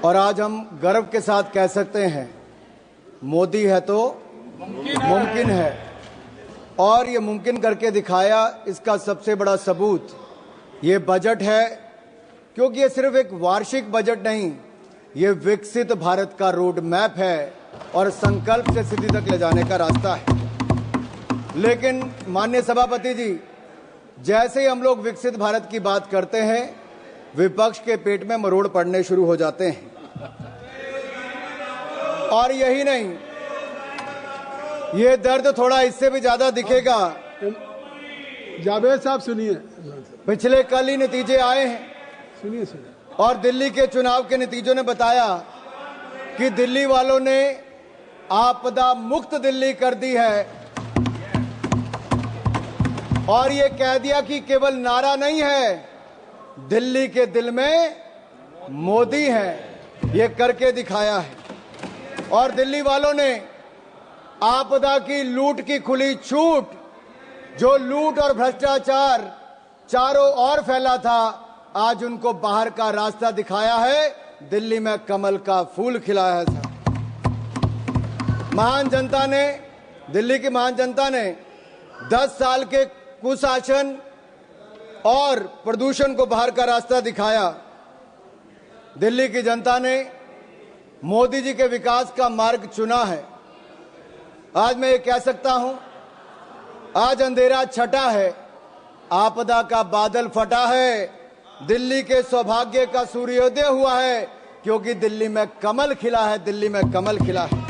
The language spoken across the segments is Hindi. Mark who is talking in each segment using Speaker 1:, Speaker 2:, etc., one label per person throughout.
Speaker 1: और आज हम गर्व के साथ कह सकते हैं मोदी है तो मुमकिन है। और ये मुमकिन करके दिखाया, इसका सबसे बड़ा सबूत ये बजट है, क्योंकि ये सिर्फ एक वार्षिक बजट नहीं, ये विकसित भारत का रोड मैप है और संकल्प से सिद्धि तक ले जाने का रास्ता है। लेकिन माननीय सभापति जी, जैसे ही हम लोग विकसित भारत की बात करते हैं, विपक्ष के पेट में मरोड़ पड़ने शुरू हो जाते हैं। और यही नहीं, ये दर्द थोड़ा इससे भी ज्यादा दिखेगा।
Speaker 2: जावेद साहब सुनिए,
Speaker 1: पिछले कल ही नतीजे आए हैं,
Speaker 2: सुनिए।
Speaker 1: और दिल्ली के चुनाव के नतीजों ने बताया कि दिल्ली वालों ने आपदा मुक्त दिल्ली कर दी है। और ये कह दिया कि केवल नारा नहीं है, दिल्ली के दिल में मोदी है, ये करके दिखाया है। और दिल्ली वालों ने आपदा की लूट की खुली छूट, जो लूट और भ्रष्टाचार चारों ओर फैला था, आज उनको बाहर का रास्ता दिखाया है। दिल्ली में कमल का फूल खिला है। महान जनता ने, दिल्ली की महान जनता ने 10 साल के कुशासन और प्रदूषण को बाहर का रास्ता दिखाया। दिल्ली की जनता ने मोदी जी के विकास का मार्ग चुना है। आज मैं ये कह सकता हूं, आज अंधेरा छटा है, आपदा का बादल फटा है, दिल्ली के सौभाग्य का सूर्योदय हुआ है, क्योंकि दिल्ली में कमल खिला है, दिल्ली में कमल खिला है।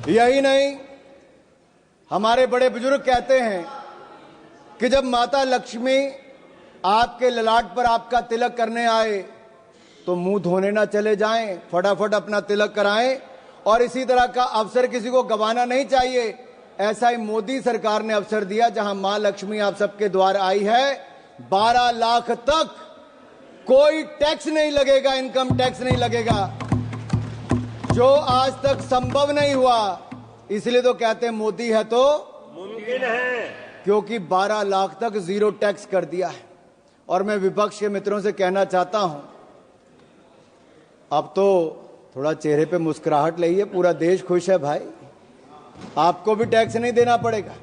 Speaker 1: यही नहीं, हमारे बड़े बुजुर्ग कहते हैं कि जब माता लक्ष्मी आपके ललाट पर आपका तिलक करने आए तो मुंह धोने ना चले जाएं, फटाफट अपना तिलक कराएं। और इसी तरह का अवसर किसी को गंवाना नहीं चाहिए। ऐसा ही मोदी सरकार ने अवसर दिया, जहां मां लक्ष्मी आप सबके द्वार आई है। 12 लाख तक कोई टैक्स नहीं लगेगा, इनकम टैक्स नहीं लगेगा, जो आज तक संभव नहीं हुआ। इसलिए तो कहते हैं मोदी है तो मुमकिन है, क्योंकि 12 लाख तक जीरो टैक्स कर दिया है। और मैं विपक्ष के मित्रों से कहना चाहता हूं, अब तो थोड़ा चेहरे पे मुस्कुराहट लाइए, पूरा देश खुश है भाई, आपको भी टैक्स नहीं देना पड़ेगा।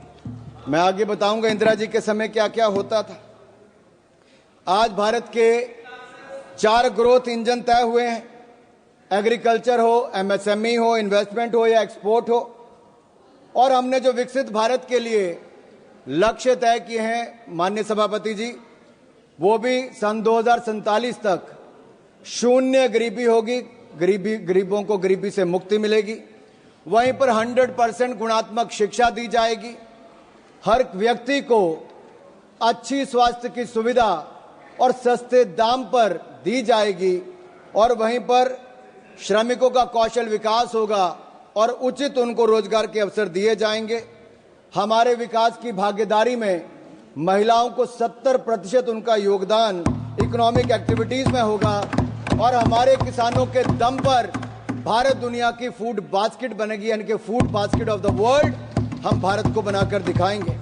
Speaker 1: मैं आगे बताऊंगा इंदिरा जी के समय क्या क्या होता था। आज भारत के 4 ग्रोथ इंजन तय हुए हैं, एग्रीकल्चर हो, एमएसएमई हो, इन्वेस्टमेंट हो या एक्सपोर्ट हो। और हमने जो विकसित भारत के लिए लक्ष्य तय किए हैं माननीय सभापति जी, वो भी सन 2047 तक शून्य गरीबी होगी, गरीबों को गरीबी से मुक्ति मिलेगी। वहीं पर 100% गुणात्मक शिक्षा दी जाएगी, हर व्यक्ति को अच्छी स्वास्थ्य की सुविधा और सस्ते दाम पर दी जाएगी। और वहीं पर श्रमिकों का कौशल विकास होगा और उचित उनको रोजगार के अवसर दिए जाएंगे। हमारे विकास की भागीदारी में महिलाओं को 70% उनका योगदान इकोनॉमिक एक्टिविटीज में होगा। और हमारे किसानों के दम पर भारत दुनिया की फूड बास्केट बनेगी, यानी कि food basket of the world हम भारत को बनाकर दिखाएंगे।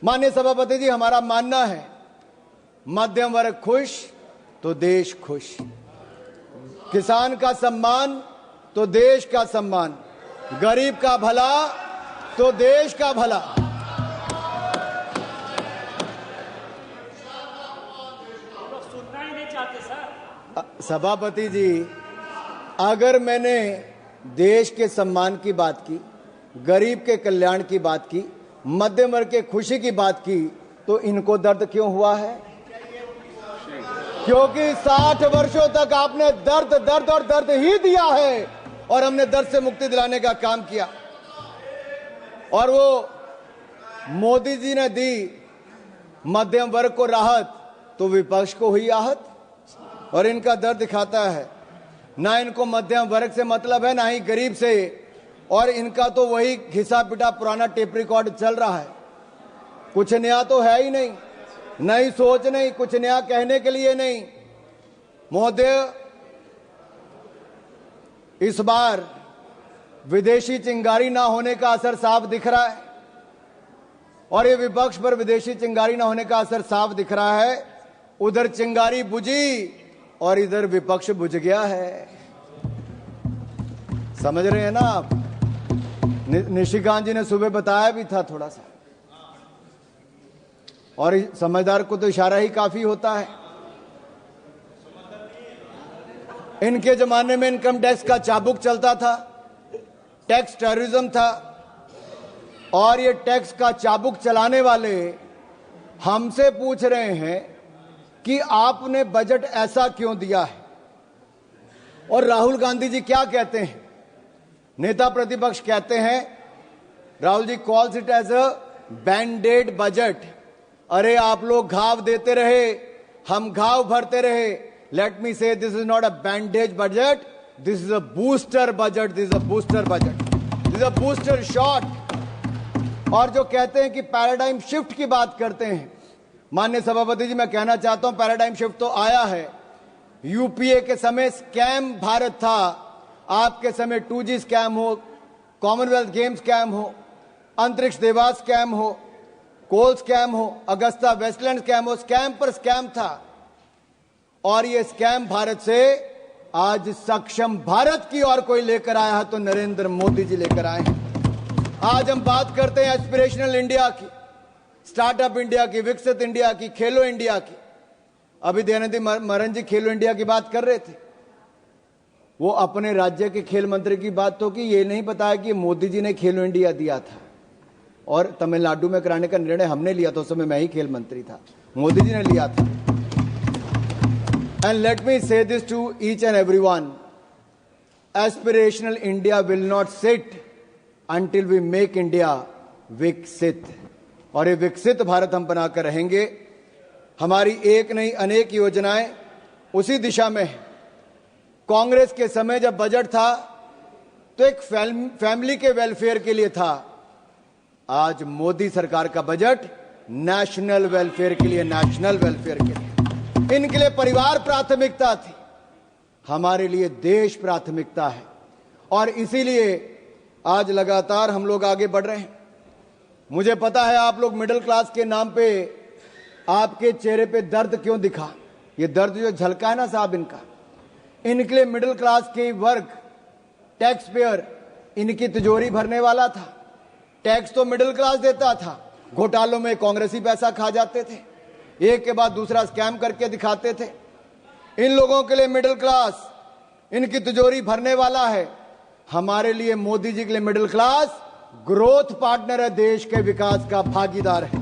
Speaker 1: माननीय सभापति जी, हमारा मानना है मध्यम वर्ग खुश तो देश खुश, किसान का सम्मान तो देश का सम्मान, गरीब का भला तो देश का भला।
Speaker 3: सुनना ही नहीं चाहते सर।
Speaker 1: सभापति जी, अगर मैंने देश के सम्मान की बात की, गरीब के कल्याण की बात की, मध्यम वर्ग के खुशी की बात की, तो इनको दर्द क्यों हुआ है? क्योंकि 60 वर्षों तक आपने दर्द दर्द और दर्द ही दिया है, और हमने दर्द से मुक्ति दिलाने का काम किया। और वो मोदी जी ने दी मध्यम वर्ग को राहत, तो विपक्ष को हुई आहत। और इनका दर्द दिखाता है, ना इनको मध्यम वर्ग से मतलब है, ना ही गरीब से। और इनका तो वही घिसा पिटा पुराना टेप रिकॉर्ड चल रहा है, कुछ नया तो है ही नहीं, नई सोच नहीं, कुछ नया कहने के लिए नहीं। महोदय, इस बार विदेशी चिंगारी ना होने का असर साफ दिख रहा है, और ये विपक्ष पर विदेशी चिंगारी ना होने का असर साफ दिख रहा है। उधर चिंगारी बुझी और इधर विपक्ष बुझ गया है। समझ रहे हैं ना आप? निशिकांत जी ने सुबह बताया भी था थोड़ा सा, और समझदार को तो इशारा ही काफी होता है। इनके जमाने में इनकम टैक्स का चाबुक चलता था, टैक्स टेररिज्म था, और ये टैक्स का चाबुक चलाने वाले हमसे पूछ रहे हैं कि आपने बजट ऐसा क्यों दिया है। और राहुल गांधी जी क्या कहते हैं? नेता प्रतिपक्ष कहते हैं, Rahul ji calls it as a banded budget. अरे आप लोग घाव देते रहे, हम घाव भरते रहे। Late me say this is not a bandage budget, this is a booster budget, this is a booster budget, this is a booster shot. और जो कहते हैं कि पैराडाइम शिफ्ट की बात करते हैं, माननीय सभापति जी मैं कहना चाहता हूं पैराडाइम शिफ्ट तो आया है। यूपीए के समय स्कैम भारत था, आपके समय 2G स्कैम हो, कॉमनवेल्थ गेम्स स्कैम हो, अंतरिक्ष देवास स्कैम हो, कोल स्कैम हो, अगस्ता वेस्टलैंड स्कैम हो, स्कैम पर स्कैम था। और ये स्कैम भारत से आज सक्षम भारत की ओर कोई लेकर आया है तो नरेंद्र मोदी जी लेकर आए हैं। आज हम बात करते हैं एस्पिरेशनल इंडिया की, स्टार्टअप इंडिया की, विकसित इंडिया की, खेलो इंडिया की। अभी दयानिधि मरन जी खेलो इंडिया की बात कर रहे थे। वो अपने राज्य के खेल मंत्री की बात तो की, ये नहीं बताया कि मोदी जी ने खेलो इंडिया दिया था और तमिलनाडु में कराने का निर्णय हमने लिया था। उस समय मैं ही खेल मंत्री था, मोदी जी ने लिया था। And let me say this to each and everyone, aspirational India will not sit until we make India विकसित। और ये विकसित भारत हम बनाकर रहेंगे। हमारी एक नहीं अनेक योजनाएं उसी दिशा में है। कांग्रेस के समय जब बजट था तो एक फैमिली के वेलफेयर के लिए था। आज मोदी सरकार का बजट नेशनल वेलफेयर के लिए, नेशनल वेलफेयर के लिए। इनके लिए परिवार प्राथमिकता थी, हमारे लिए देश प्राथमिकता है। और इसीलिए आज लगातार हम लोग आगे बढ़ रहे हैं। मुझे पता है आप लोग मिडिल क्लास के नाम पे, आपके चेहरे पे दर्द क्यों दिखा। ये दर्द जो झलका है ना साहब इनका, इनके लिए मिडिल क्लास के वर्ग, टैक्स पेयर, इनकी तिजोरी भरने वाला था। टैक्स तो मिडिल क्लास देता था, घोटालों में कांग्रेसी पैसा खा जाते थे, एक के बाद दूसरा स्कैम करके दिखाते थे। इन लोगों के लिए मिडिल क्लास इनकी तिजोरी भरने वाला है। हमारे लिए मोदी जी के लिए मिडिल क्लास ग्रोथ पार्टनर है, देश के विकास का भागीदार है।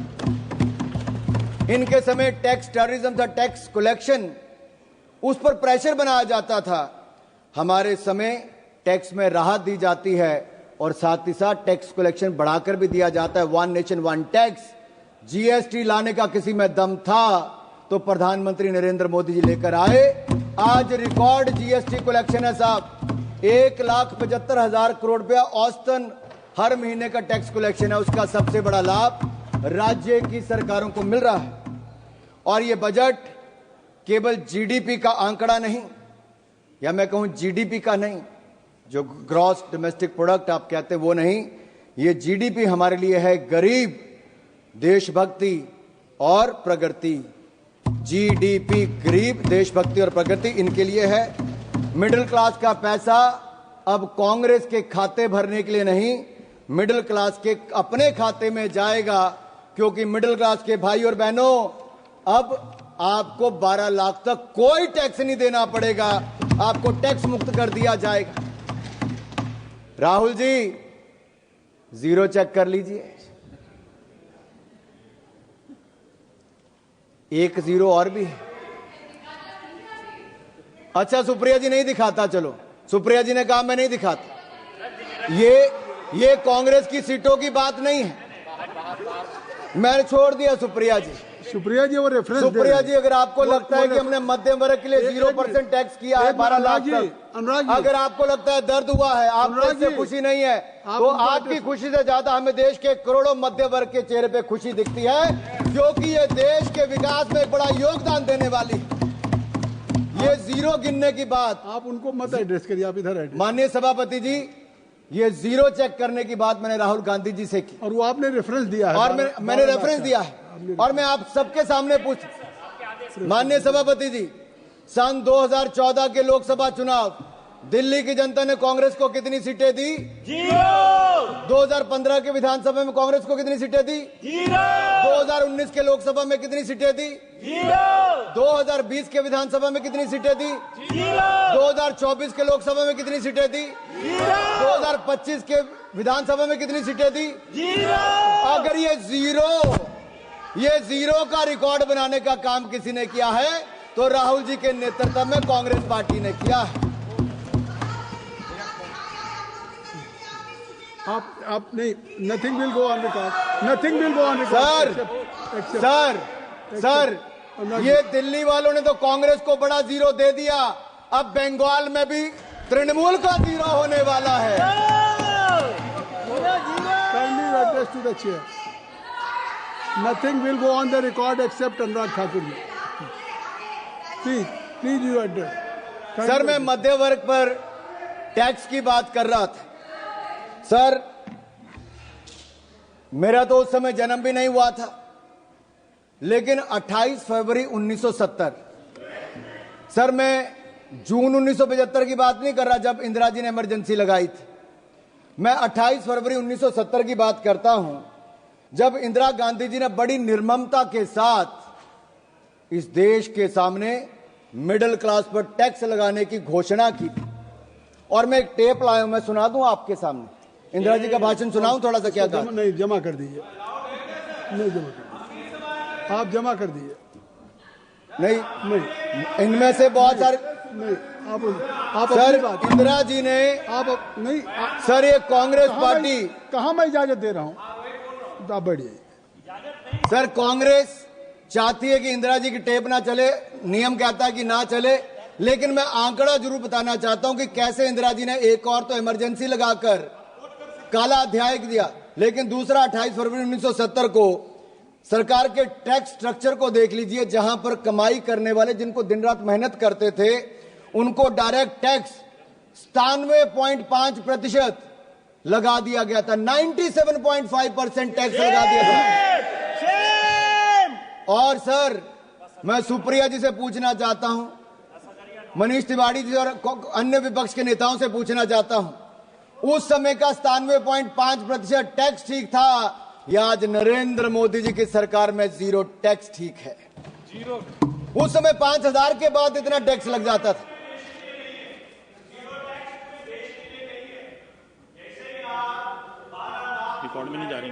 Speaker 1: इनके समय टैक्स टेररिज्म था, टैक्स कलेक्शन, उस पर प्रेशर बनाया जाता था। हमारे समय टैक्स में राहत दी जाती है और साथ ही साथ टैक्स कलेक्शन बढ़ाकर भी दिया जाता है। One nation one tax, GST लाने का किसी में दम था तो प्रधानमंत्री नरेंद्र मोदी जी लेकर आए। आज रिकॉर्ड जीएसटी कलेक्शन है साहब, 1,75,000 करोड़ रुपया औसतन हर महीने का टैक्स कलेक्शन है। उसका सबसे बड़ा लाभ राज्य की सरकारों को मिल रहा है। और यह बजट केवल जीडीपी का आंकड़ा नहीं, या मैं कहूं जीडीपी का नहीं, जो ग्रॉस डोमेस्टिक प्रोडक्ट आप कहते हैं वो नहीं, ये जीडीपी हमारे लिए है गरीब, देशभक्ति और प्रगति। जीडीपी गरीब, देशभक्ति और प्रगति इनके लिए है। मिडिल क्लास का पैसा अब कांग्रेस के खाते भरने के लिए नहीं, मिडिल क्लास के अपने खाते में जाएगा। क्योंकि मिडिल क्लास के भाई और बहनों, अब आपको 12 लाख तक कोई टैक्स नहीं देना पड़ेगा, आपको टैक्स मुक्त कर दिया जाएगा। राहुल जी जीरो चेक कर लीजिए, 1 जीरो और भी है। अच्छा सुप्रिया जी नहीं दिखाता, चलो सुप्रिया जी ने कहा मैं नहीं दिखाता। ये कांग्रेस की सीटों की बात नहीं है, मैंने छोड़ दिया सुप्रिया जी।
Speaker 2: सुप्रिया जी वो रेफरेंस,
Speaker 1: सुप्रिया जी अगर आपको लगता है कि हमने मध्यम वर्ग के लिए 0% टैक्स किया है 12 लाख तक, अगर आपको लगता है दर्द हुआ है, आपको इससे खुशी नहीं है, तो आपकी खुशी से ज्यादा हमें देश के करोड़ों मध्य वर्ग के चेहरे पे खुशी दिखती है, क्योंकि ये देश के विकास में एक बड़ा योगदान देने वाली है। ये जीरो गिनने की बात
Speaker 2: आप उनको मत एड्रेस करिए, आप इधर एड्रेस।
Speaker 1: माननीय सभापति जी, ये जीरो चेक करने की बात मैंने राहुल गांधी जी से की,
Speaker 2: और वो आपने रेफरेंस दिया है,
Speaker 1: और मैंने रेफरेंस दिया है, और मैं आप सबके सामने पूछ, माननीय सभापति जी, सन 2014 के लोकसभा चुनाव दिल्ली की जनता ने कांग्रेस को कितनी सीटें दी?
Speaker 3: 0।
Speaker 1: 2015 के विधानसभा में कांग्रेस को कितनी सीटें दी?
Speaker 3: 0।
Speaker 1: 2019 के लोकसभा में कितनी सीटें दी?
Speaker 3: 0।
Speaker 1: 2020 के विधानसभा में कितनी सीटें दी?
Speaker 3: 0।
Speaker 1: 2024 के लोकसभा में कितनी सीटें दी? 2025 के विधानसभा में कितनी सीटें दी?
Speaker 3: 0।
Speaker 1: अगर ये जीरो का रिकॉर्ड बनाने का काम किसी ने किया है तो राहुल जी के नेतृत्व में कांग्रेस पार्टी ने किया है।
Speaker 2: आप नहीं, nothing will go on record, nothing will go on record.
Speaker 1: Sir, ये दिल्ली वालों ने तो कांग्रेस को बड़ा जीरो दे दिया, अब बंगाल में भी तृणमूल का जीरो होने वाला है।
Speaker 2: Kindly address to the chair. Nothing will go on the record except Anurag Thakur ji. Please you address.
Speaker 1: Sir, मैं मध्य वर्ग पर टैक्स की बात कर रहा था। सर, मेरा तो उस समय जन्म भी नहीं हुआ था, लेकिन 28 फरवरी 1970, सर मैं जून 1975 की बात नहीं कर रहा जब इंदिरा जी ने इमरजेंसी लगाई थी, मैं 28 फरवरी 1970 की बात करता हूं जब इंदिरा गांधी जी ने बड़ी निर्ममता के साथ इस देश के सामने मिडिल क्लास पर टैक्स लगाने की घोषणा की थी। और मैं एक टेप लाया हूं, मैं सुना दूं आपके सामने। इंदिरा जी का भाषण सुनाऊं थोड़ा सा? क्या कहा?
Speaker 2: नहीं, जमा कर दीजिए। नहीं जमा कर दीजिए, आप जमा कर दीजिए।
Speaker 1: नहीं, इनमें से बहुत सारे
Speaker 2: नहीं, आप
Speaker 1: सर,
Speaker 2: अपनी बात।
Speaker 1: इंदिरा जी ने
Speaker 2: नहीं
Speaker 1: सर, ये कांग्रेस पार्टी
Speaker 2: कहां मैं इजाजत दे रहा हूं? आप बढ़िए।
Speaker 1: सर, कांग्रेस चाहती है कि इंदिरा जी की टेप ना चले, नियम कहता है कि ना चले, लेकिन मैं आंकड़ा जरूर बताना चाहता हूं कि कैसे इंदिरा जी ने एक और तो इमरजेंसी लगाकर काला अध्याय दिया, लेकिन दूसरा 28 फरवरी 1970 को सरकार के टैक्स स्ट्रक्चर को देख लीजिए, जहां पर कमाई करने वाले जिनको दिन रात मेहनत करते थे उनको डायरेक्ट टैक्स 97.5% लगा दिया गया था। 97.5% टैक्स लगा दिया था। और सर, मैं सुप्रिया जी से पूछना चाहता हूं, मनीष तिवारी जी और अन्य विपक्ष के नेताओं से पूछना चाहता हूं, उस समय का 97.5% टैक्स ठीक था या आज नरेंद्र मोदी जी की सरकार में जीरो टैक्स ठीक है? उस समय 5000 के बाद इतना टैक्स लग जाता था।
Speaker 3: रिकॉर्ड में नहीं जा रही।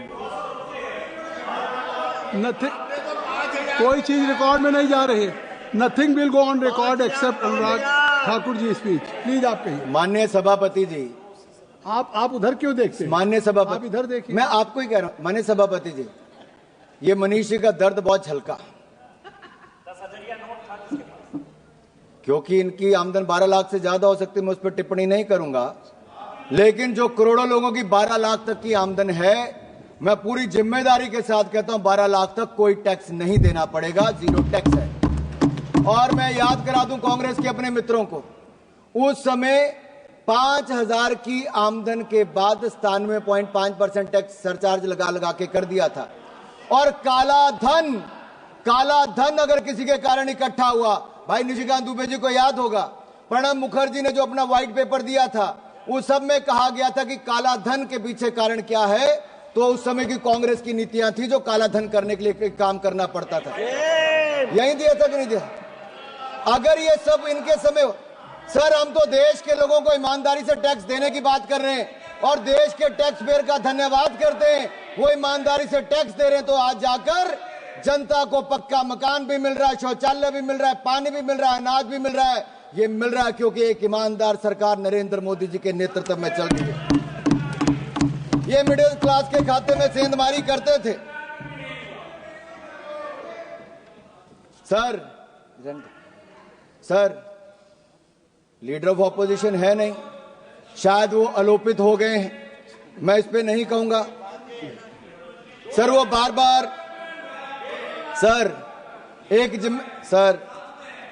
Speaker 2: कोई चीज रिकॉर्ड में नहीं जा रही। Nothing will go on record except Anurag Thakur ji speech. Please आप कहिए।
Speaker 1: माननीय सभापति जी,
Speaker 2: आप उधर क्यों देखते हैं?
Speaker 1: माननीय सभापति,
Speaker 2: आप इधर देखिए।
Speaker 1: मैं आपको ही कह रहा हूं माननीय सभापति जी, ये मनीष जी का दर्द बहुत झलका, क्योंकि इनकी आमदन 12 लाख से ज्यादा हो सकती है, मैं उस पर टिप्पणी नहीं करूंगा, लेकिन जो करोड़ों लोगों की 12 लाख तक की आमदन है, मैं पूरी जिम्मेदारी के साथ कहता हूं 12 लाख तक कोई टैक्स नहीं देना पड़ेगा, जीरो टैक्स है। और मैं याद करा दूं कांग्रेस के अपने मित्रों को, उस समय 5000 की आमदन के बाद 97.5% टैक्स सरचार्ज लगा के कर दिया था। और काला धन अगर किसी के कारण इकट्ठा हुआ, भाई निशिकांत दुबे जी को याद होगा, प्रणब मुखर्जी ने जो अपना व्हाइट पेपर दिया था, उस सब में कहा गया था कि काला धन के पीछे कारण क्या है, तो उस समय की कांग्रेस की नीतियां थी जो काला धन करने के लिए काम करना पड़ता था। यही दिया था कि नहीं दिया? अगर ये सब इनके समय, सर हम तो देश के लोगों को ईमानदारी से टैक्स देने की बात कर रहे हैं और देश के टैक्स पेयर का धन्यवाद करते हैं, वो ईमानदारी से टैक्स दे रहे हैं, तो आज जाकर जनता को पक्का मकान भी मिल रहा है, शौचालय भी मिल रहा है, पानी भी मिल रहा है, अनाज भी मिल रहा है। ये मिल रहा है क्योंकि एक ईमानदार सरकार नरेंद्र मोदी जी के नेतृत्व में चल रही है। ये मिडिल क्लास के खाते में सेंधमारी करते थे। सर लीडर ऑफ ऑपोजिशन है नहीं, शायद वो आलोपित हो गए हैं, मैं इस पे नहीं कहूंगा। सर वो बार बार सर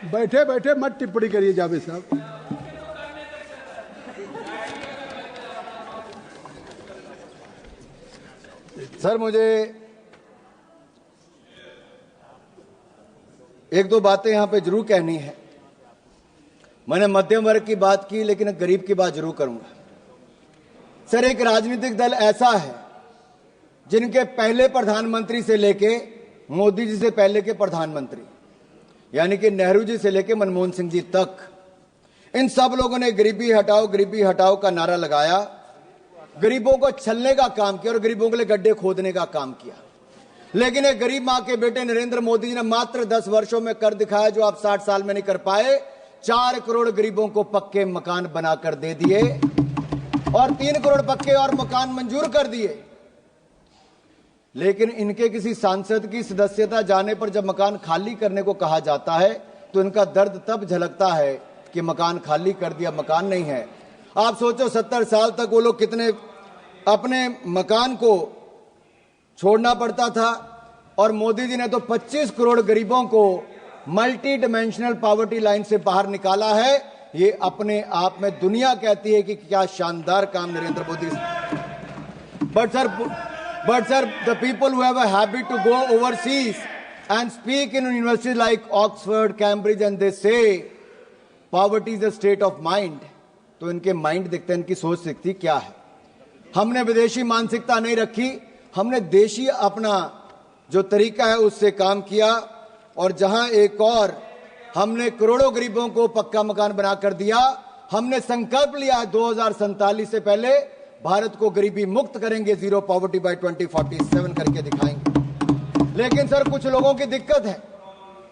Speaker 2: बैठे बैठे मत टिप्पणी करिए जावेद साहब।
Speaker 1: सर मुझे एक दो बातें यहां पे जरूर कहनी है। मैंने मध्यम वर्ग की बात की, लेकिन गरीब की बात जरूर करूंगा। सर, एक राजनीतिक दल ऐसा है जिनके पहले प्रधानमंत्री से लेके मोदी जी से पहले के प्रधानमंत्री, यानी कि नेहरू जी से लेके मनमोहन सिंह जी तक, इन सब लोगों ने गरीबी हटाओ का नारा लगाया, गरीबों को छलने का काम किया और गरीबों के लिए गड्ढे खोदने का काम किया। लेकिन एक गरीब मां के बेटे नरेंद्र मोदी जी ने मात्र 10 वर्षों में कर दिखाया जो आप 60 साल में नहीं कर पाए। 4 करोड़ गरीबों को पक्के मकान बनाकर दे दिए और 3 करोड़ पक्के और मकान मंजूर कर दिए। लेकिन इनके किसी सांसद की सदस्यता जाने पर जब मकान खाली करने को कहा जाता है तो इनका दर्द तब झलकता है कि मकान खाली कर दिया, मकान नहीं है। आप सोचो 70 साल तक वो लोग कितने अपने मकान को छोड़ना पड़ता था, और मोदी जी ने तो 25 करोड़ गरीबों को मल्टी डायमेंशनल पॉवर्टी लाइन से बाहर निकाला है। ये अपने आप में दुनिया कहती है कि क्या शानदार काम Narendra Modi. But sir, the people who have a habit to go overseas and speak in universities like Oxford, Cambridge, and they say poverty is a state of mind, तो इनके माइंड दिखते हैं, इनकी सोच दिखती क्या है। हमने विदेशी मानसिकता नहीं रखी, हमने देशी अपना जो तरीका है उससे काम किया, और जहां एक और हमने करोड़ों गरीबों को पक्का मकान बनाकर दिया। हमने संकल्प लिया 2047 से पहले भारत को गरीबी मुक्त करेंगे, जीरो पॉवर्टी बाय 2047 करके दिखाएंगे। लेकिन सर, कुछ लोगों की दिक्कत है,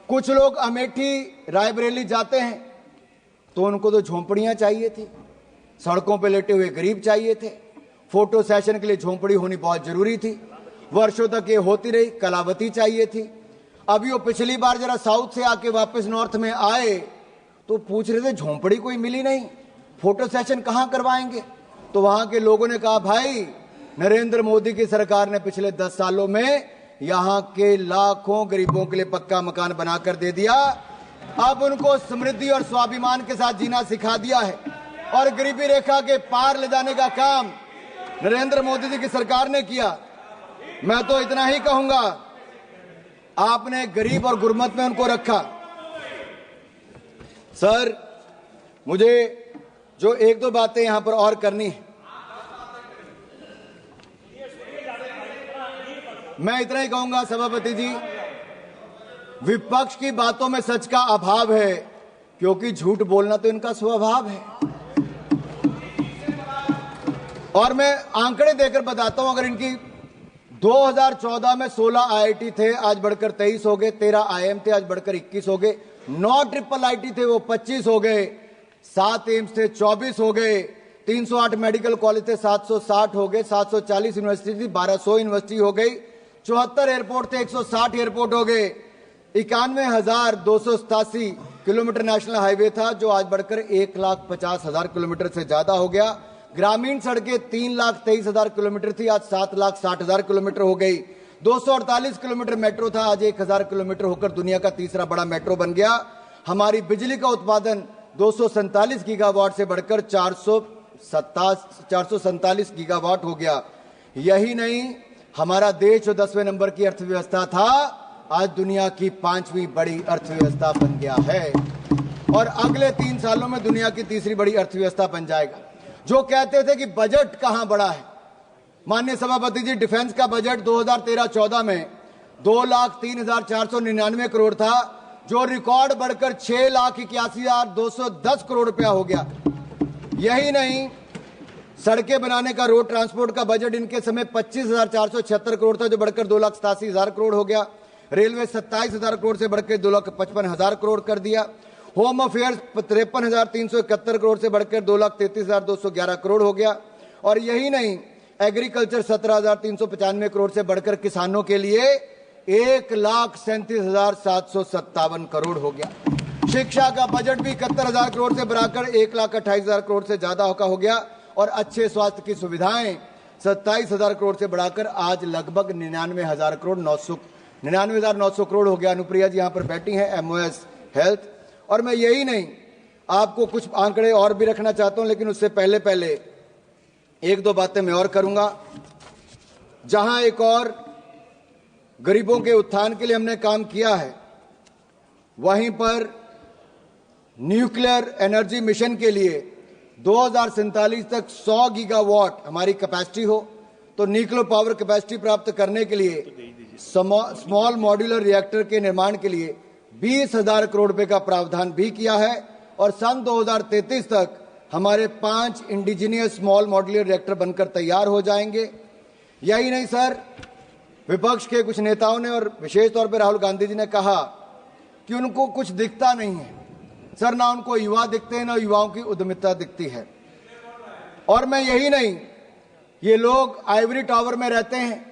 Speaker 1: कुछ लोग अमेठी रायबरेली जाते हैं तो उनको तो झोंपड़ियां चाहिए थी, सड़कों पे लेटे हुए गरीब चाहिए थे, फोटो सेशन के लिए झोंपड़ी होनी बहुत जरूरी थी, वर्षों तक ये होती रही, कलावती चाहिए थी। अभी वो पिछली बार जरा साउथ से आके वापस नॉर्थ में आए तो पूछ रहे थे झोंपड़ी कोई मिली नहीं, फोटो सेशन कहां करवाएंगे। तो वहां के लोगों ने कहा, भाई नरेंद्र मोदी की सरकार ने पिछले 10 सालों में यहां के लाखों गरीबों के लिए पक्का मकान बनाकर दे दिया। अब उनको समृद्धि और स्वाभिमान के साथ जीना सिखा दिया है और गरीबी रेखा के पार ले जाने का काम नरेंद्र मोदी जी की सरकार ने किया। मैं तो इतना ही कहूंगा, आपने गरीब और गुरमत में उनको रखा। सर, मुझे जो 1-2 बातें यहां पर और करनी है, मैं इतना ही कहूंगा सभापति जी, विपक्ष की बातों में सच का अभाव है क्योंकि झूठ बोलना तो इनका स्वभाव है। और मैं आंकड़े देकर बताता हूं, अगर इनकी 2014 में 16 आईआईटी थे, आज बढ़कर 23 हो गए, 13 आईएम थे, आज बढ़कर 21 हो गए, 9 ट्रिपल आईटी थे, वो 25 हो गए, 7 एम्स थे, 24 हो गए, 308 मेडिकल कॉलेज थे, 760 हो गए, 740 यूनिवर्सिटी थी, 1200 यूनिवर्सिटी हो गई, 74 एयरपोर्ट थे, 160 एयरपोर्ट हो गए, 91,287 किलोमीटर नेशनल हाईवे था जो आज बढ़कर 1,50,000 किलोमीटर से ज्यादा हो गया। ग्रामीण सड़कें 3,23,000 किलोमीटर थी, आज 7,60,000 किलोमीटर हो गई। 248 किलोमीटर मेट्रो था, आज 1,000 किलोमीटर होकर दुनिया का तीसरा बड़ा मेट्रो बन गया। हमारी बिजली का उत्पादन 247 गीगावाट से बढ़कर 447 गीगावाट हो गया। यही नहीं, हमारा देश जो 10वें नंबर की अर्थव्यवस्था था, आज दुनिया की 5वीं बड़ी अर्थव्यवस्था बन गया है और अगले 3 सालों में दुनिया की तीसरी बड़ी अर्थव्यवस्था बन जाएगा। जो कहते थे कि बजट कहां बढ़ा है, माननीय सभापति जी, डिफेंस का बजट 2013-14 में 2,03,499 करोड़ था, जो रिकॉर्ड बढ़कर 6,81,210 करोड़ रुपया हो गया। यही नहीं, सड़कें बनाने का रोड ट्रांसपोर्ट का बजट इनके समय 25,476 करोड़ था, जो बढ़कर 2,87,000 करोड़ हो गया। रेलवे 27,000 करोड़ से बढ़कर 2,55,000 करोड़ कर दिया। होम अफेयर्स 53,371 करोड़ से बढ़कर 2,33,211 करोड़ हो गया। और यही नहीं, एग्रीकल्चर 17,395 करोड़ से बढ़कर किसानों के लिए 1,37,757 करोड़ हो गया। शिक्षा का बजट भी 71,000 करोड़ से बढ़ाकर 1,28,000 करोड़ से ज्यादा हो गया। और अच्छे स्वास्थ्य की सुविधाएं 27,000 करोड़ से बढ़ाकर आज लगभग 99,900 करोड़ हो गया। अनुप्रिया जी यहां पर बैठी हैं, एमओएस हेल्थ। और मैं यही नहीं, आपको कुछ आंकड़े और भी रखना चाहता हूं, लेकिन उससे पहले 1-2 बातें मैं और करूंगा। जहां एक और गरीबों के उत्थान के लिए हमने काम किया है, वहीं पर न्यूक्लियर एनर्जी मिशन के लिए 2047 तक 100 गीगावाट हमारी कैपेसिटी हो, तो न्यूक्लियर पावर कैपेसिटी प्राप्त करने के लिए स्मॉल मॉड्यूलर रिएक्टर के निर्माण के लिए 20,000 करोड़ रुपए का प्रावधान भी किया है और सन 2033 तक हमारे 5 इंडिजिनियस स्मॉल मॉड्यूलर रिएक्टर बनकर तैयार हो जाएंगे। यही नहीं सर, विपक्ष के कुछ नेताओं ने और विशेष तौर पर राहुल गांधी जी ने कहा कि उनको कुछ दिखता नहीं है। सर, ना उनको युवा दिखते हैं, ना युवाओं की उद्यमिता दिखती है। और मैं यही नहीं, ये लोग आइवरी टावर में रहते हैं,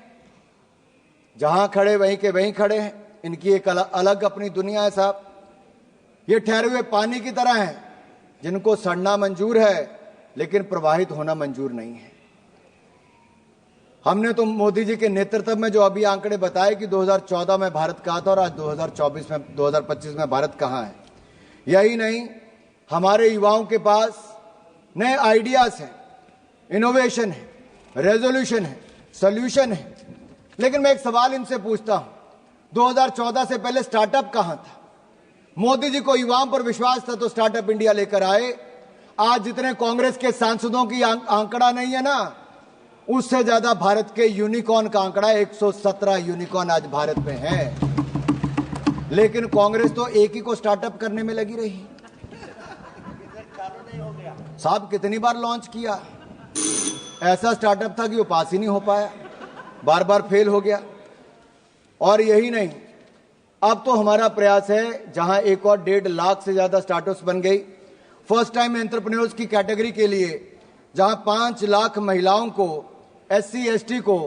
Speaker 1: जहां खड़े वहीं के वहीं खड़े हैं। इनकी एक अलग अपनी दुनिया है साहब। ये ठहरे हुए पानी की तरह हैं, जिनको सड़ना मंजूर है लेकिन प्रवाहित होना मंजूर नहीं है। हमने तो मोदी जी के नेतृत्व में जो अभी आंकड़े बताए कि 2014 में भारत कहाँ था और आज 2025 में भारत कहाँ है। यही नहीं, हमारे युवाओं के पास नए आइडियाज हैं, इनोवेशन है, रेजोल्यूशन है, सॉल्यूशन है। लेकिन मैं एक सवाल इनसे पूछता हूं, 2014 से पहले स्टार्टअप कहां था? मोदी जी को युवाओं पर विश्वास था तो स्टार्टअप इंडिया लेकर आए। आज जितने कांग्रेस के सांसदों की आंकड़ा नहीं है ना, उससे ज्यादा भारत के यूनिकॉर्न का आंकड़ा 117 यूनिकॉर्न आज भारत में है। लेकिन कांग्रेस तो एक ही को स्टार्टअप करने में लगी रही। साहब, कितनी बार लॉन्च किया, ऐसा स्टार्टअप था कि वो पास ही नहीं हो पाया, बार बार फेल हो गया। और यही नहीं, अब तो हमारा प्रयास है, जहां एक और 1.5 लाख से ज्यादा स्टार्टअप्स बन गई। फर्स्ट टाइम एंटरप्रेन्योर्स की कैटेगरी के लिए जहां 5 लाख महिलाओं को, SC ST को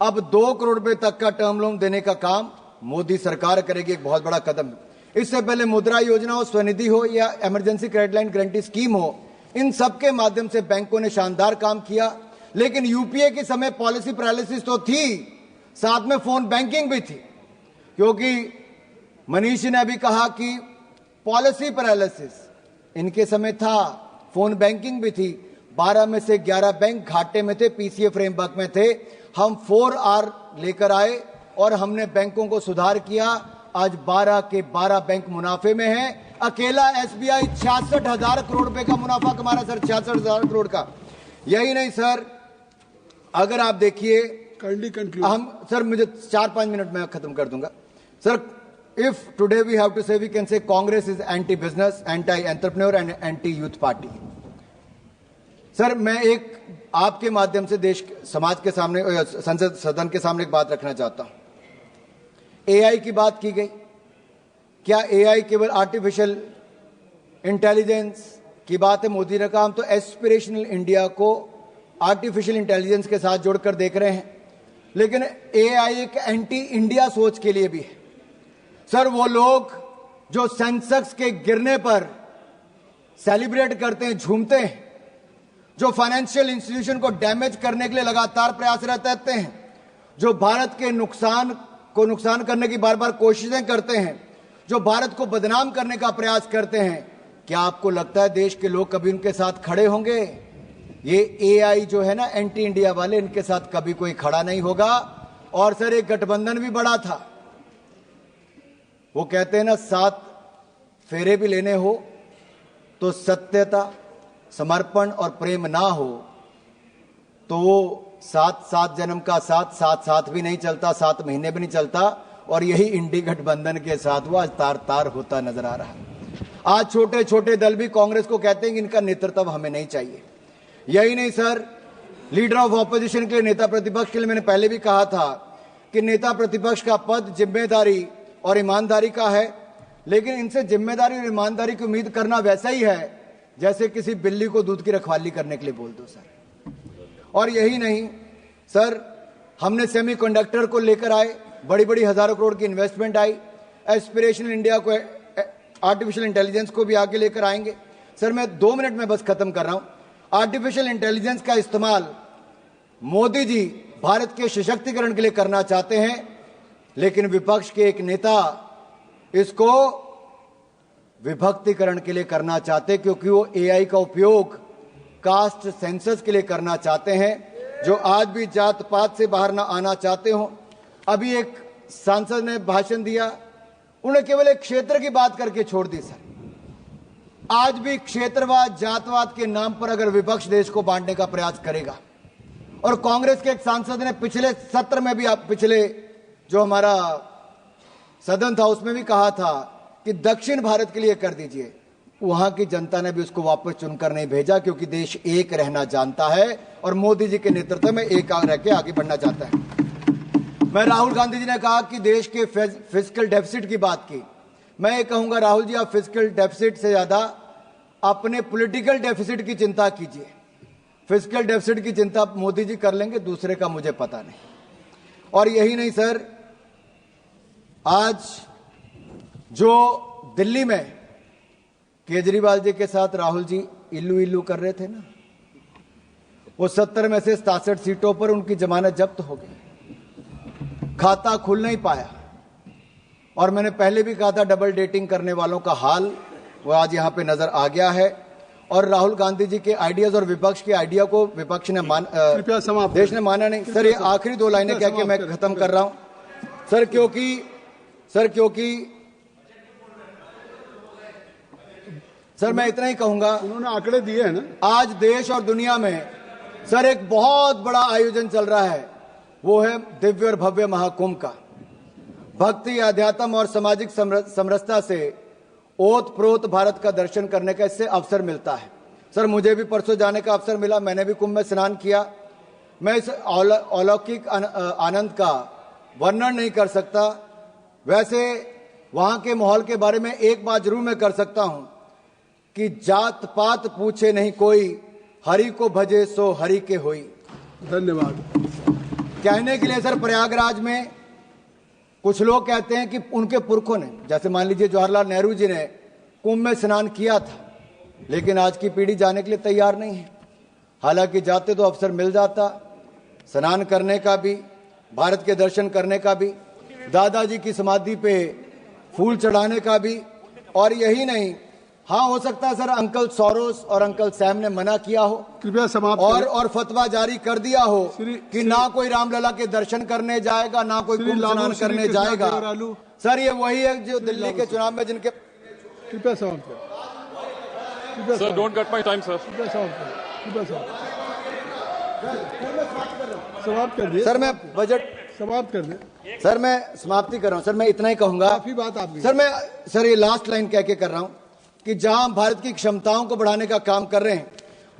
Speaker 1: अब 2 करोड़ रुपए तक का टर्म लोन देने का काम मोदी सरकार करेगी। एक बहुत बड़ा कदम। इससे पहले मुद्रा योजना हो, स्वनिधि हो या emergency credit line guarantee scheme हो, इन सब के माध्यम से बैंकों ने शानदार काम किया। लेकिन यूपीए के समय पॉलिसी पैरालिसिस तो थी, साथ में फोन बैंकिंग भी थी। क्योंकि मनीष जी ने अभी कहा कि पॉलिसी पैरालिसिस इनके समय था, फोन बैंकिंग भी थी। 12 में से 11 बैंक घाटे में थे, पीसीए फ्रेमवर्क में थे। हम 4R लेकर आए और हमने बैंकों को सुधार किया। आज 12 के 12 बैंक मुनाफे में हैं। अकेला SBI 66,000 करोड़ रुपए का मुनाफा कमा रहा सर, 66,000 करोड़ का। यही नहीं सर, अगर आप देखिए, हम सर, मुझे 4-5 मिनट में खत्म कर दूंगा sir. If today we have to say, we can say Congress is anti business, anti entrepreneur and anti youth party. Sir, मैं एक आपके माध्यम से देश समाज के सामने, संसद सदन के सामने एक बात रखना चाहता हूं। AI की बात की गई, क्या AI केवल आर्टिफिशियल इंटेलिजेंस की बात है? मोदी ने कहा हम तो एस्पिरेशनल इंडिया को आर्टिफिशियल इंटेलिजेंस के साथ जोड़कर देख रहे हैं। लेकिन AI एक एंटी इंडिया सोच के लिए भी है। सर, वो लोग जो सेंसेक्स के गिरने पर सेलिब्रेट करते हैं, झूमते हैं, जो फाइनेंशियल इंस्टीट्यूशन को डैमेज करने के लिए लगातार प्रयासरत रहते हैं, जो भारत के नुकसान करने की बार बार कोशिशें करते हैं, जो भारत को बदनाम करने का प्रयास करते हैं, क्या आपको लगता है देश के लोग कभी उनके साथ खड़े होंगे? ये AI जो है ना, एंटी इंडिया वाले, इनके साथ कभी कोई खड़ा नहीं होगा। और सर, एक गठबंधन भी बड़ा था। वो कहते हैं ना, 7 फेरे भी लेने हो तो सत्यता, समर्पण और प्रेम ना हो तो वो 7 जन्म का साथ भी नहीं चलता, 7 महीने भी नहीं चलता। और यही इंडी गठबंधन के साथ वो आज तार होता नजर आ रहा है। आज छोटे छोटे दल भी कांग्रेस को कहते हैं कि इनका नेतृत्व हमें नहीं चाहिए। यही नहीं सर, लीडर ऑफ ऑपोजिशन के लिए, नेता प्रतिपक्ष के लिए मैंने पहले भी कहा था कि नेता प्रतिपक्ष का पद जिम्मेदारी और ईमानदारी का है। लेकिन इनसे जिम्मेदारी और ईमानदारी की उम्मीद करना वैसा ही है जैसे किसी बिल्ली को दूध की रखवाली करने के लिए बोल दो सर। और यही नहीं सर, हमने सेमीकंडक्टर को लेकर आए, बड़ी बड़ी हजारों करोड़ की इन्वेस्टमेंट आई। एस्पिरेशनल इंडिया को, आर्टिफिशियल इंटेलिजेंस को भी आगे लेकर आएंगे। सर, मैं 2 मिनट में बस खत्म कर रहा हूं। आर्टिफिशियल इंटेलिजेंस का इस्तेमाल मोदी जी भारत के सशक्तिकरण के लिए करना चाहते हैं, लेकिन विपक्ष के एक नेता इसको विभक्तिकरण के लिए करना चाहते, क्योंकि वो AI का उपयोग कास्ट सेंसस के लिए करना चाहते हैं, जो आज भी जात पात से बाहर ना आना चाहते हो। अभी एक सांसद ने भाषण दिया, उन्हें केवल एक क्षेत्र की बात करके छोड़ दी सर। आज भी क्षेत्रवाद जातवाद के नाम पर अगर विपक्ष देश को बांटने का प्रयास करेगा, और कांग्रेस के एक सांसद ने पिछले सत्र में भी, पिछले जो हमारा सदन था उसमें भी कहा था कि दक्षिण भारत के लिए कर दीजिए, वहां की जनता ने भी उसको वापस चुनकर नहीं भेजा, क्योंकि देश एक रहना जानता है और मोदी जी के नेतृत्व में एक रह के आगे बढ़ना चाहता है। मैं राहुल गांधी जी ने कहा कि देश के फिस्कल डेफिसिट की बात की। मैं ये कहूंगा राहुल जी, आप फिस्कल डेफिसिट से ज्यादा अपने पॉलिटिकल डेफिसिट की चिंता कीजिए। फिस्कल डेफिसिट की चिंता मोदी जी कर लेंगे, दूसरे का मुझे पता नहीं। और यही नहीं सर, आज जो दिल्ली में केजरीवाल जी के साथ राहुल जी इल्लू इल्लू कर रहे थे ना, वो 70 में से 67 सीटों पर उनकी जमानत जब्त हो गई, खाता खुल नहीं पाया। और मैंने पहले भी कहा था, डबल डेटिंग करने वालों का हाल वो आज यहां पे नजर आ गया है। और राहुल गांधी जी के आइडियाज और विपक्ष के आइडिया को विपक्ष ने देश ने माना नहीं। सर ये आखिरी 2 लाइनें कह के मैं खत्म कर रहा हूं सर, क्योंकि सर मैं इतना ही कहूंगा,
Speaker 2: उन्होंने आंकड़े दिए हैं ना,
Speaker 1: आज देश और दुनिया में सर एक बहुत बड़ा आयोजन चल रहा है, वो है दिव्य और भव्य महाकुंभ का। भक्ति, अध्यात्म और सामाजिक समरसता से ओत प्रोत भारत का दर्शन करने का इससे अवसर मिलता है। सर मुझे भी परसों जाने का अवसर मिला, मैंने भी कुंभ में स्नान किया। मैं इस अलौकिक आनंद का वर्णन नहीं कर सकता। वैसे वहां के माहौल के बारे में एक बात जरूर मैं कर सकता हूं कि जात पात पूछे नहीं कोई, हरि को भजे सो हरि के होई।
Speaker 2: धन्यवाद।
Speaker 1: कहने के लिए सर, प्रयागराज में कुछ लोग कहते हैं कि उनके पुरखों ने, जैसे मान लीजिए जवाहरलाल नेहरू जी ने कुंभ में स्नान किया था, लेकिन आज की पीढ़ी जाने के लिए तैयार नहीं है। हालांकि जाते तो अवसर मिल जाता, स्नान करने का भी, भारत के दर्शन करने का भी, दादाजी की समाधि पे फूल चढ़ाने का भी। और यही नहीं, हाँ हो सकता है सर अंकल सोरोस और अंकल सैम ने मना किया हो,
Speaker 2: कृपया समाप्त
Speaker 1: और फतवा जारी कर दिया हो कि ना कोई रामलला के दर्शन करने जाएगा, ना कोई कुंभ स्नान करने जाएगा। सर ये वही है जो दिल्ली के चुनाव में जिनके,
Speaker 2: कृपया समाप्त कर।
Speaker 4: Sir don't cut my time sir.
Speaker 2: कृपया समाप्त कर दिए।
Speaker 1: सर मैं बजट
Speaker 2: समाप्त कर दे।
Speaker 1: सर मैं समाप्ति कर रहा हूं। सर मैं इतना ही कहूंगा,
Speaker 2: काफी बात आपकी।
Speaker 1: सर ये लास्ट लाइन कह के कर रहा हूं कि जहां हम भारत की क्षमताओं को बढ़ाने का काम कर रहे हैं,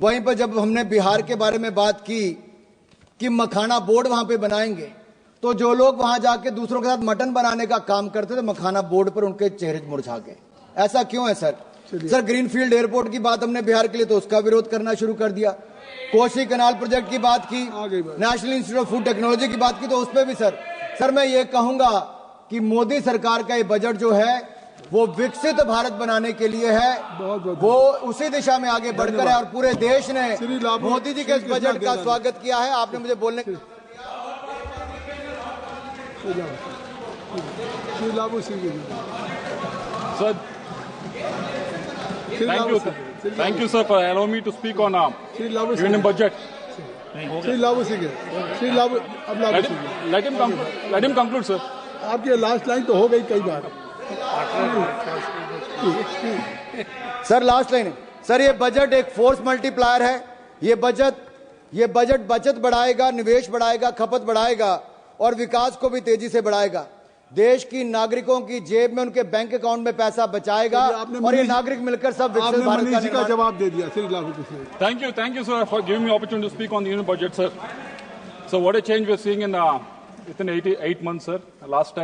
Speaker 1: वहीं पर जब हमने बिहार के बारे में बात की कि मखाना बोर्ड वहां पे बनाएंगे, तो जो लोग वहां जाके दूसरों के साथ मटन बनाने का काम करते थे, मखाना बोर्ड पर उनके चेहरे मुरझा गए। ऐसा क्यों है सर? सर ग्रीनफील्ड एयरपोर्ट की बात हमने बिहार के लिए, तो उसका विरोध करना शुरू कर दिया। कोसी कनाल प्रोजेक्ट की बात की, national institute of food technology की बात की, तो उस पर भी सर मैं ये कहूंगा कि मोदी सरकार का ये बजट जो है वो विकसित भारत बनाने के लिए है, वो उसी दिशा में आगे बढ़कर है। और पूरे देश ने मोदी जी के इस बजट का स्वागत किया है। आपने मुझे बोलने
Speaker 4: sir thank you sir for allowing me to speak on union budget. Let him conclude sir.
Speaker 2: आपकी लास्ट लाइन तो हो गई कई बार।
Speaker 1: सर लास्ट लाइन है सर, ये बजट एक फोर्स मल्टीप्लायर है। ये बजट बचत बढ़ाएगा, निवेश बढ़ाएगा, खपत बढ़ाएगा और विकास को भी तेजी से बढ़ाएगा। देश की नागरिकों की जेब में, उनके बैंक अकाउंट में पैसा बचाएगा और ये नागरिक मिलकर सब विकसित भारत का निर्माण।
Speaker 2: जवाब दे दिया।
Speaker 4: Thank you sir for giving me opportunity to speak on the union budget sir. So what a change we are seeing in within 8 months sir. Last time